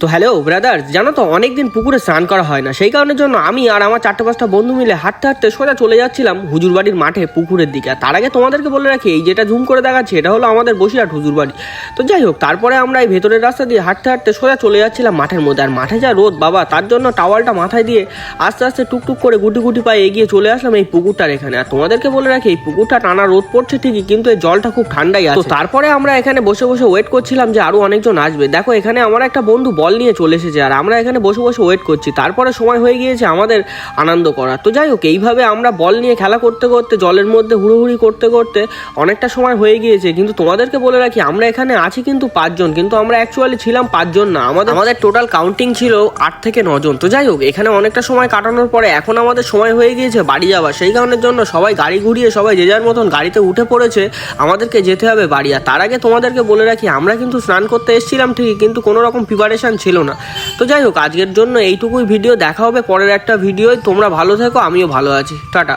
তো hello brother, জানো তো অনেকদিন পুকুরে স্নান করা হয় না, সেই কারণের জন্য আমি আর আমার 4-5টা বন্ধু মিলে হাঁটতে হাঁটতে সোজা চলে যাচ্ছিলাম হুজুরবাড়ির মাঠে পুকুরের দিকে। তার আগে তোমাদেরকে বলে রাখি, এই যেটা জুম করে দেখাচ্ছি এটা হলো আমাদের বসিরহাট হুজুরবাড়ি। তো যাই হোক, তারপরে আমরা এই ভেতরের রাস্তা দিয়ে হাঁটতে হাঁটতে সোজা চলে যাচ্ছিলাম মাঠের মধ্যে। আর মাঠে যা রোদ বাবা, তার জন্য টাওয়ালটা মাথায় দিয়ে আস্তে আস্তে টুকটুক করে গুটি গুটি পায়ে এগিয়ে চলে আসলাম এই পুকুরটার এখানে। আর তোমাদেরকে বলে রাখি, এই পুকুরটা টানা রোদ পড়ছে ঠিকই, কিন্তু এই জলটা খুব ঠান্ডাই আছে। তো তারপরে আমরা এখানে বসে বসে ওয়েট করছিলাম যে আরো অনেকজন আসবে। দেখো এখানে আমার একটা বন্ধু বল নিয়ে চলে এসেছে, আর আমরা এখানে বসে বসে ওয়েট করছি। তারপরে সময় হয়ে গিয়েছে আমাদের আনন্দ করার। তো যাই হোক, এইভাবে আমরা বল নিয়ে খেলা করতে করতে জলের মধ্যে হুড়োহুড়ি করতে করতে অনেকটা সময় হয়ে গিয়েছে। কিন্তু তোমাদেরকে বলে রাখি, আমরা এখানে আছি কিন্তু 5 জন, কিন্তু আমরা অ্যাকচুয়ালি ছিলাম 5 জন না, আমাদের টোটাল কাউন্টিং ছিল 8 থেকে 9 জন। তো যাই হোক, এখানে অনেকটা সময় কাটানোর পরে এখন আমাদের সময় হয়ে গিয়েছে বাড়ি যাওয়া। সেই কারণের জন্য সবাই গাড়ি ঘুরিয়ে সবাই যে যার মতন গাড়িতে উঠে পড়েছে, আমাদেরকে যেতে হবে বাড়ি। আর তার আগে তোমাদেরকে বলে রাখি, আমরা কিন্তু স্নান করতে এসেছিলাম ঠিকই, কিন্তু কোনো রকম প্রিপারেশন ছিল না। তো যাই হোক, আজকের জন্য এইটুকুই ভিডিও। দেখা হবে পরের একটা ভিডিওয়। তোমরা ভালো থেকো, আমিও ভালো আছি। টাটা।